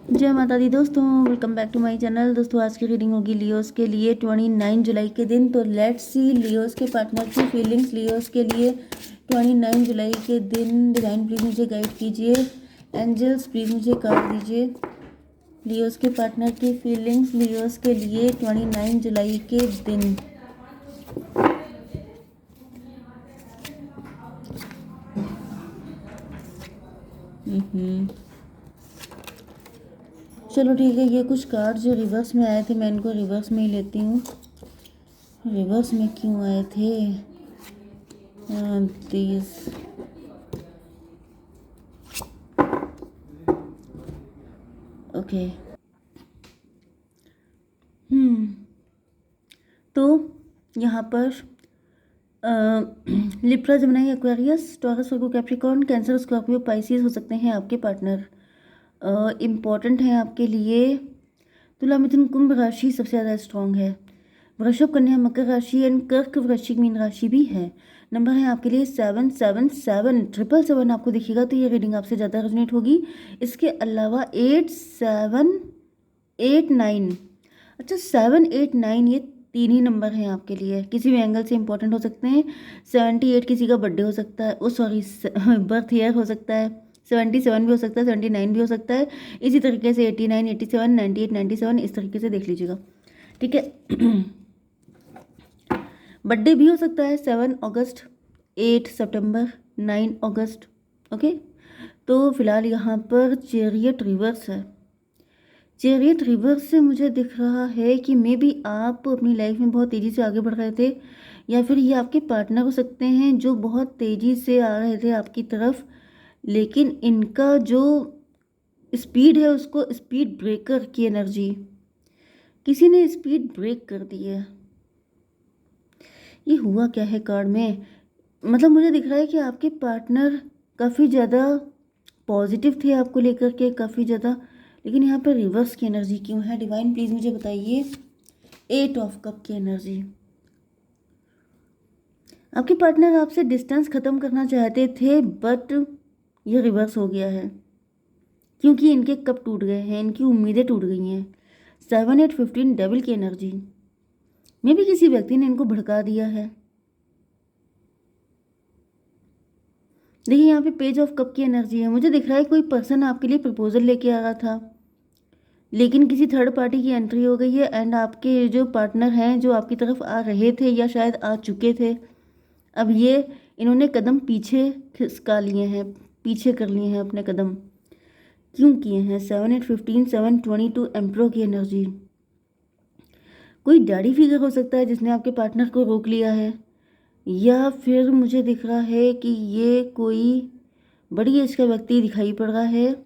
जय माता दी दोस्तों, welcome back to my channel. दोस्तों आज की रीडिंग होगी लियोस के लिए 29 जुलाई के दिन। तो लेट्स सी लियोस के पार्टनर की फीलिंग्स लियोस के लिए 29 जुलाई के दिन। डिवाइन प्लीज़ मुझे गाइड कीजिए। एंजल्स प्लीज़ मुझे कार्ड दीजिए। लियोस के पार्टनर की फीलिंग्स लियोस के लिए 29 जुलाई के दिन। चलो ठीक है, ये कुछ कार्ड जो रिवर्स में आए थे मैं इनको रिवर्स में ही लेती हूँ। रिवर्स में क्यों आए थे प्लीज़? ओके। तो यहाँ पर लिब्रा, जेमिनी, एक्वेरियस, टॉरस, वर्गो, कैप्रिकॉर्न, कैंसर, स्कॉर्पियो, पाइसिस हो सकते हैं आपके पार्टनर। इम्पॉर्टेंट है आपके लिए। तुला, मिथुन, कुंभ राशि सबसे ज़्यादा स्ट्रॉन्ग है। वृषभ, कन्या, मकर राशि एंड कर्क, वृश्चिक, मीन राशि भी है। नंबर है आपके लिए 777 777 आपको दिखेगा तो ये रीडिंग आपसे ज़्यादा रेजोनेट होगी। इसके अलावा 8789, अच्छा 789, ये तीन ही नंबर हैं आपके लिए, किसी भी एंगल से इंपॉर्टेंट हो सकते हैं। 78 किसी का बर्थडे हो सकता है, ओ सॉरी बर्थ ईयर हो सकता है। 77 भी हो सकता है, 79 भी हो सकता है। इसी तरीके से 89, 87, 98, 97 इस तरीके से देख लीजिएगा, ठीक है। बर्थडे भी हो सकता है 7 अगस्त, 8 सितंबर, 9 अगस्त, ओके। तो फिलहाल यहाँ पर चैरियट रिवर्स है। चैरियट रिवर्स से मुझे दिख रहा है कि मे बी आप अपनी लाइफ में बहुत तेज़ी से आगे बढ़ रहे थे, या फिर ये आपके पार्टनर हो सकते हैं जो बहुत तेज़ी से आ रहे थे आपकी तरफ, लेकिन इनका जो स्पीड है उसको स्पीड ब्रेकर की एनर्जी, किसी ने स्पीड ब्रेक कर दी है। ये हुआ क्या है कार्ड में? मतलब मुझे दिख रहा है कि आपके पार्टनर काफ़ी ज़्यादा पॉजिटिव थे आपको लेकर के, काफ़ी ज़्यादा, लेकिन यहाँ पर रिवर्स की एनर्जी क्यों है? डिवाइन प्लीज़ मुझे बताइए। 8 ऑफ कप की एनर्जी। आपके पार्टनर आपसे डिस्टेंस ख़त्म करना चाहते थे, बट ये रिवर्स हो गया है क्योंकि इनके कप टूट गए हैं, इनकी उम्मीदें टूट गई हैं। 7 8 15 डेविल की एनर्जी में भी किसी व्यक्ति ने इनको भड़का दिया है। देखिए यहाँ पे पेज ऑफ कप की एनर्जी है। मुझे दिख रहा है कोई पर्सन आपके लिए प्रपोजल लेके आ रहा था, लेकिन किसी थर्ड पार्टी की एंट्री हो गई है एंड आपके जो पार्टनर हैं जो आपकी तरफ आ रहे थे या शायद आ चुके थे, अब ये इन्होंने कदम पीछे खिसका लिए हैं, पीछे कर लिए हैं अपने कदम। क्यों किए हैं? 7 8 15 7 22 एम्प्रो की एनर्जी। कोई डैडी फिगर हो सकता है जिसने आपके पार्टनर को रोक लिया है, या फिर मुझे दिख रहा है कि ये कोई बड़ी एज का व्यक्ति दिखाई पड़ रहा है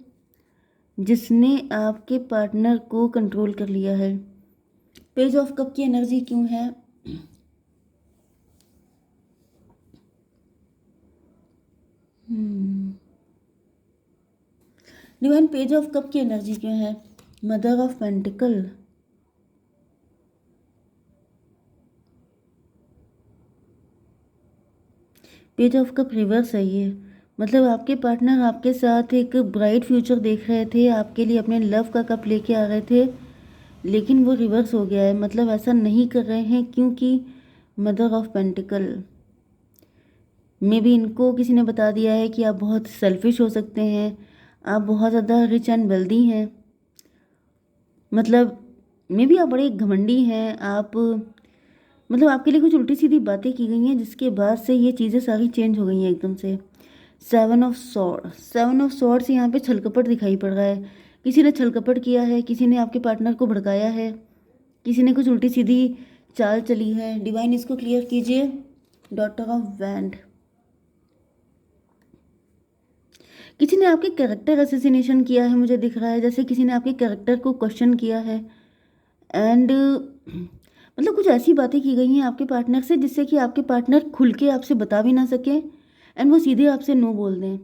जिसने आपके पार्टनर को कंट्रोल कर लिया है। पेज ऑफ कप की एनर्जी क्यों है? डिवाइन पेज ऑफ कप की एनर्जी क्यों है? Mother of pentacle. Page of cup reverse है ये। मतलब आपके पार्टनर आपके साथ एक ब्राइट फ्यूचर देख रहे थे, आपके लिए अपने लव का कप लेके आ रहे थे, लेकिन वो रिवर्स हो गया है। मतलब ऐसा नहीं कर रहे हैं क्योंकि मदर ऑफ पेंटिकल में भी इनको किसी ने बता दिया है कि आप बहुत सेल्फिश हो सकते हैं, आप बहुत ज़्यादा रिच एंड वेल्दी हैं। मतलब मे भी आप बड़े घमंडी हैं, आप मतलब आपके लिए कुछ उल्टी सीधी बातें की गई हैं जिसके बाद से ये चीज़ें सारी चेंज हो गई हैं एकदम से। 7 ऑफ सॉर्ड्स यहाँ पे छलकपट दिखाई पड़ रहा है। किसी ने छलकपट किया है, किसी ने आपके पार्टनर को भड़काया है, किसी ने कुछ उल्टी सीधी चाल चली है। डिवाइन इसको क्लियर कीजिए। Daughter of wand. किसी ने आपके कैरेक्टर असैसिनेशन किया है, मुझे दिख रहा है जैसे किसी ने आपके कैरेक्टर को क्वेश्चन किया है एंड मतलब कुछ ऐसी बातें की गई हैं आपके पार्टनर से जिससे कि आपके पार्टनर खुल के आपसे बता भी ना सकें एंड वो सीधे आपसे नो बोल दें।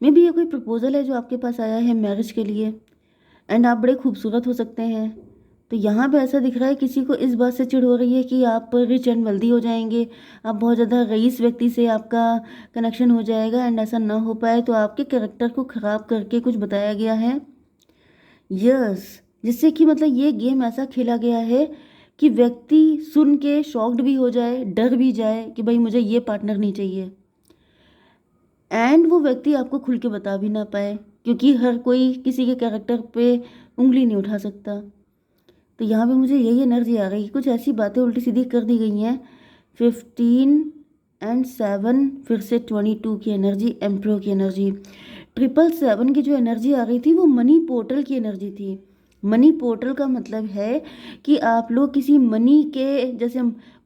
मे बी ये कोई प्रपोजल है जो आपके पास आया है मैरिज के लिए एंड आप बड़े खूबसूरत हो सकते हैं। तो यहाँ पे ऐसा दिख रहा है किसी को इस बात से चिढ़ हो रही है कि आप रिच एंड वेल्दी हो जाएंगे, आप बहुत ज़्यादा रईस व्यक्ति से आपका कनेक्शन हो जाएगा एंड ऐसा ना हो पाए तो आपके कैरेक्टर को ख़राब करके कुछ बताया गया है यस, जिससे कि मतलब ये गेम ऐसा खेला गया है कि व्यक्ति सुन के शॉक्ड भी हो जाए, डर भी जाए कि भाई मुझे ये पार्टनर नहीं चाहिए, एंड वो व्यक्ति आपको खुल के बता भी ना पाए, क्योंकि हर कोई किसी के कैरेक्टर पे उंगली नहीं उठा सकता। तो यहाँ पे मुझे यही एनर्जी आ रही है, कुछ ऐसी बातें उल्टी सीधी कर दी गई हैं। 15 और 7 फिर से 22 की एनर्जी, एम्प्रो की एनर्जी। 777 की जो एनर्जी आ रही थी वो मनी पोर्टल की एनर्जी थी। मनी पोर्टल का मतलब है कि आप लोग किसी मनी के, जैसे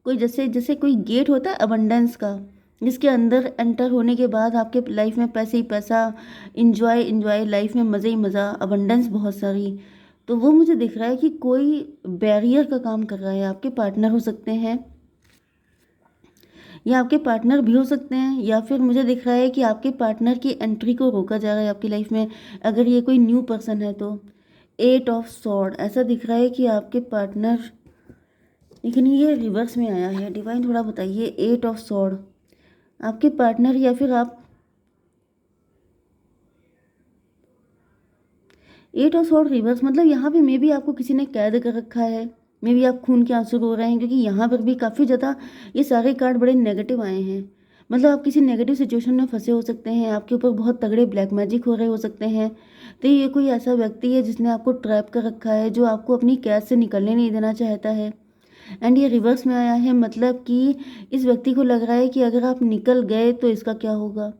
कोई जैसे जैसे कोई गेट होता है अबंडेंस का, जिसके अंदर एंटर होने के बाद आपके लाइफ में पैसे ही पैसा, इंजॉय इंजॉय, लाइफ में मज़े ही मज़ा, अबंडेंस बहुत सारी। तो वो मुझे दिख रहा है कि कोई बैरियर का काम कर रहा है। आपके पार्टनर हो सकते हैं, या आपके पार्टनर भी हो सकते हैं, या फिर मुझे दिख रहा है कि आपके पार्टनर की एंट्री को रोका जा रहा है आपकी लाइफ में, अगर ये कोई न्यू पर्सन है तो। 8 ऑफ सॉर्ड ऐसा दिख रहा है कि आपके पार्टनर, लेकिन ये रिवर्स में आया है। डिवाइन थोड़ा बताइए, 8 ऑफ सॉर्ड आपके पार्टनर या फिर आप, 8 ऑफ सॉर्ड रिवर्स मतलब यहाँ पे मे बी आपको किसी ने कैद कर रखा है, मे बी आप खून के आंसू रो रहे हैं, क्योंकि यहाँ पर भी काफ़ी ज़्यादा ये सारे कार्ड बड़े नेगेटिव आए हैं। मतलब आप किसी नेगेटिव सिचुएशन में फंसे हो सकते हैं, आपके ऊपर बहुत तगड़े ब्लैक मैजिक हो रहे हो सकते हैं। तो ये कोई ऐसा व्यक्ति है जिसने आपको ट्रैप कर रखा है, जो आपको अपनी कैद से निकलने नहीं देना चाहता है। एंड ये रिवर्स में आया है, मतलब कि इस व्यक्ति को लग रहा है कि अगर आप निकल गए तो इसका क्या होगा।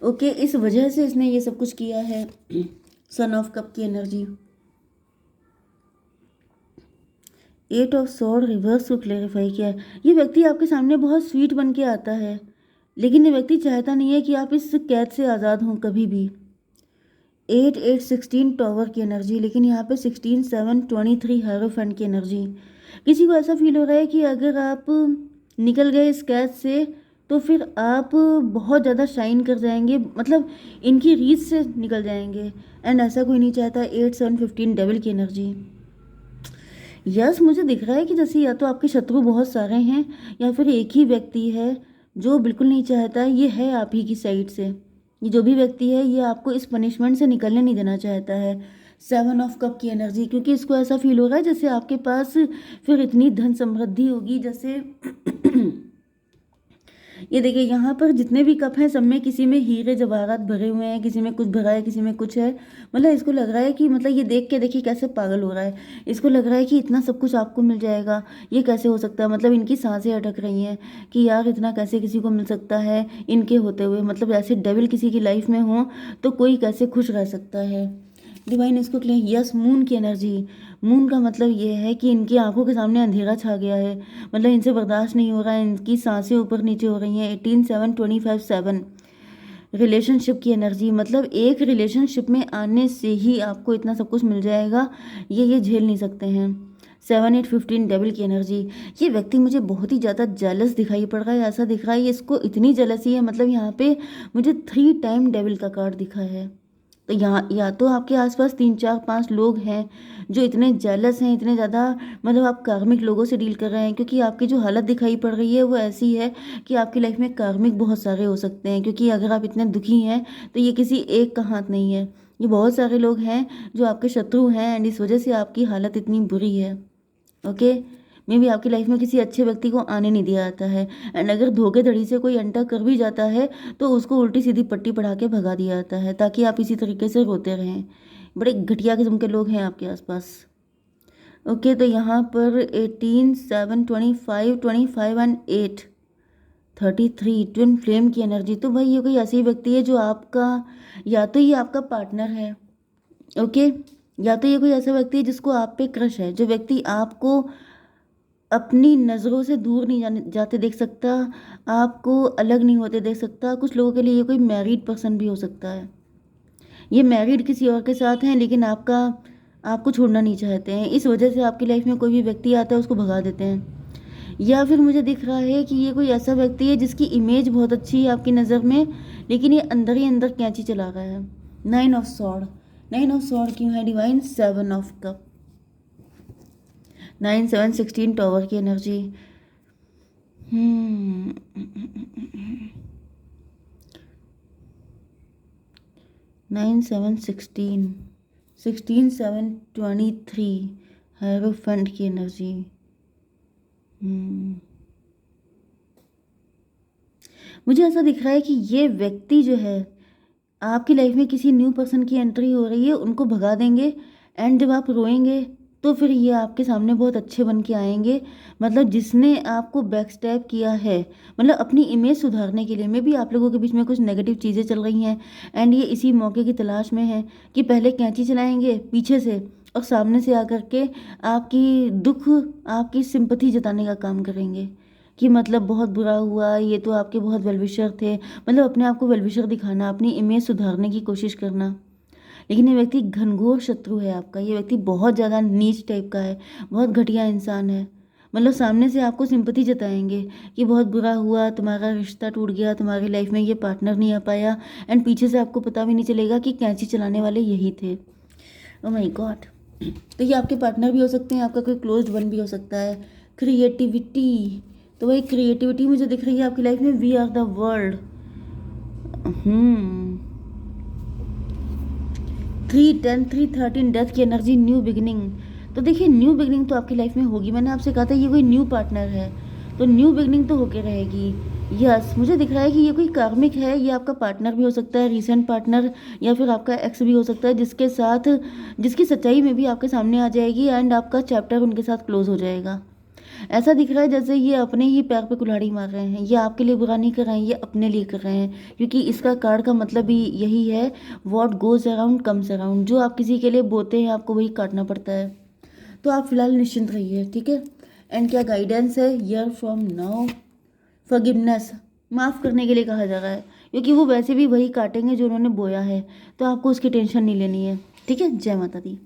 ओके, इस वजह से इसने ये सब कुछ किया है। सन ऑफ कप की एनर्जी, 8 ऑफ सॉर्ड रिवर्स को क्लेरिफाई किया है। ये व्यक्ति आपके सामने बहुत स्वीट बन के आता है, लेकिन ये व्यक्ति चाहता नहीं है कि आप इस कैद से आज़ाद हों कभी भी। 8 8 16 टॉवर की एनर्जी, लेकिन यहाँ पे 16 7 23 हेरोफेंट की एनर्जी। किसी को ऐसा फील हो रहा है कि अगर आप निकल गए इस कैद से तो फिर आप बहुत ज़्यादा शाइन कर जाएंगे, मतलब इनकी रीच से निकल जाएंगे, एंड ऐसा कोई नहीं चाहता। 8 7 15 डेविल की एनर्जी। यस, मुझे दिख रहा है कि जैसे या तो आपके शत्रु बहुत सारे हैं, या फिर एक ही व्यक्ति है जो बिल्कुल नहीं चाहता ये है आप ही की साइड से। ये जो भी व्यक्ति है ये आपको इस पनिशमेंट से निकलने नहीं देना चाहता है। 7 ऑफ कप की एनर्जी, क्योंकि इसको ऐसा फील हो रहा है जैसे आपके पास फिर इतनी धन समृद्धि होगी, जैसे ये देखिए यहाँ पर जितने भी कप हैं सब में किसी में हीरे जवाहरात भरे हुए हैं, किसी में कुछ भरा है, किसी में कुछ है। मतलब इसको लग रहा है कि, मतलब ये देख के देखिए कैसे पागल हो रहा है। इसको लग रहा है कि इतना सब कुछ आपको मिल जाएगा, ये कैसे हो सकता है। मतलब इनकी सांसें अटक रही हैं कि यार इतना कैसे किसी को मिल सकता है इनके होते हुए। मतलब ऐसे डेविल किसी की लाइफ में हो तो कोई कैसे खुश रह सकता है। डिवाइन इसको क्लियर। यस, मून की एनर्जी। मून का मतलब ये है कि इनकी आंखों के सामने अंधेरा छा गया है, मतलब इनसे बर्दाश्त नहीं हो रहा है, इनकी सांसें ऊपर नीचे हो रही हैं। 18 7 25 7 रिलेशनशिप की एनर्जी, मतलब एक रिलेशनशिप में आने से ही आपको इतना सब कुछ मिल जाएगा, ये झेल नहीं सकते हैं। 7 8 15 डेविल की एनर्जी। ये व्यक्ति मुझे बहुत ही ज़्यादा जेलस दिखाई पड़ रहा है, ऐसा दिख रहा है ये इसको इतनी जेलसी है। मतलब यहाँ पे मुझे 3 टाइम डेविल का कार्ड दिखा है। तो यहाँ या तो आपके आसपास 3 4 5 लोग हैं जो इतने जेलस हैं, इतने ज़्यादा, मतलब आप कार्मिक लोगों से डील कर रहे हैं, क्योंकि आपकी जो हालत दिखाई पड़ रही है वो ऐसी है कि आपकी लाइफ में कार्मिक बहुत सारे हो सकते हैं। क्योंकि अगर आप इतने दुखी हैं तो ये किसी एक का हाथ नहीं है, ये बहुत सारे लोग हैं जो आपके शत्रु हैं, एंड इस वजह से आपकी हालत इतनी बुरी है। ओके, मे बी आपकी लाइफ में किसी अच्छे व्यक्ति को आने नहीं दिया जाता है, एंड अगर धोखेधड़ी से कोई एंटर कर भी जाता है तो उसको उल्टी सीधी पट्टी पढ़ा के भगा दिया जाता है, ताकि आप इसी तरीके से रोते रहें। बड़े घटिया किस्म के लोग हैं आपके आसपास। ओके, तो यहाँ पर 18 7 25 एंड 8 33 ट्विन फ्लेम की एनर्जी। तो भाई ये कोई ऐसी व्यक्ति है जो आपका, या तो ये आपका पार्टनर है, ओके, या तो ये कोई ऐसा व्यक्ति है जिसको आप पे क्रश है, जो व्यक्ति आपको अपनी नज़रों से दूर नहीं जाते देख सकता, आपको अलग नहीं होते देख सकता। कुछ लोगों के लिए ये कोई मैरिड पर्सन भी हो सकता है, ये मैरिड किसी और के साथ हैं लेकिन आपको छोड़ना नहीं चाहते हैं, इस वजह से आपकी लाइफ में कोई भी व्यक्ति आता है उसको भगा देते हैं। या फिर मुझे दिख रहा है कि ये कोई ऐसा व्यक्ति है जिसकी इमेज बहुत अच्छी है आपकी नज़र में, लेकिन ये अंदर ही अंदर कैंची चला रहा है। 9 ऑफ सॉर्ड, 9 ऑफ सॉर्ड क्यों है डिवाइन? 7 ऑफ कप, 9 7 16 टॉवर की एनर्जी। 9 7 16 16/7/23 हेरोफेंट की एनर्जी। मुझे ऐसा दिख रहा है कि ये व्यक्ति जो है आपकी लाइफ में किसी न्यू पर्सन की एंट्री हो रही है, उनको भगा देंगे एंड जब आप रोएंगे तो फिर ये आपके सामने बहुत अच्छे बन के आएंगे। मतलब जिसने आपको बैक स्टैप किया है, मतलब अपनी इमेज सुधारने के लिए, में भी आप लोगों के बीच में कुछ नेगेटिव चीज़ें चल रही हैं एंड ये इसी मौके की तलाश में है कि पहले कैंची चलाएंगे पीछे से और सामने से आकर के आपकी दुख, आपकी सिंपथी जताने का काम करेंगे कि मतलब बहुत बुरा हुआ, ये तो आपके बहुत वेलविशर थे। मतलब अपने आप को वेलविशर दिखाना, अपनी इमेज सुधारने की कोशिश करना। लेकिन ये व्यक्ति घनघोर शत्रु है आपका। ये व्यक्ति बहुत ज़्यादा नीच टाइप का है, बहुत घटिया इंसान है। मतलब सामने से आपको सिंपथी जताएंगे कि बहुत बुरा हुआ, तुम्हारा रिश्ता टूट गया, तुम्हारी लाइफ में ये पार्टनर नहीं आ पाया एंड पीछे से आपको पता भी नहीं चलेगा कि कैंची चलाने वाले यही थे। Oh my God. तो ये आपके पार्टनर भी हो सकते हैं, आपका कोई क्लोज्ड वन भी हो सकता है। क्रिएटिविटी, तो वही क्रिएटिविटी मुझे दिख रही है आपकी लाइफ में। We are the world. 3/10/3/13 death की एनर्जी, न्यू बिगिनिंग। तो देखिए न्यू बिगिनिंग तो आपकी लाइफ में होगी। मैंने आपसे कहा था ये कोई न्यू पार्टनर है, तो न्यू बिगिनिंग तो होके रहेगी। यस, मुझे दिख रहा है कि ये कोई कार्मिक है। ये आपका पार्टनर भी हो सकता है, रीसेंट पार्टनर, या फिर आपका एक्स भी हो सकता है, जिसके साथ, जिसकी सच्चाई में भी आपके सामने आ जाएगी एंड आपका चैप्टर उनके साथ क्लोज हो जाएगा। ऐसा दिख रहा है जैसे ये अपने ही पैर पे कुल्हाड़ी मार रहे हैं। ये आपके लिए बुरा नहीं कर रहे हैं, ये अपने लिए कर रहे हैं, क्योंकि इसका कार्ड का मतलब भी यही है, what goes around comes around. जो आप किसी के लिए बोते हैं आपको वही काटना पड़ता है। तो आप फिलहाल निश्चिंत रहिए, ठीक है। एंड क्या गाइडेंस है, ईयर फ्रॉम नाउ, फॉरगिवनेस, माफ़ करने के लिए कहा जा रहा है, क्योंकि वो वैसे भी वही काटेंगे जो उन्होंने बोया है, तो आपको उसकी टेंशन नहीं लेनी है, ठीक है। जय माता दी।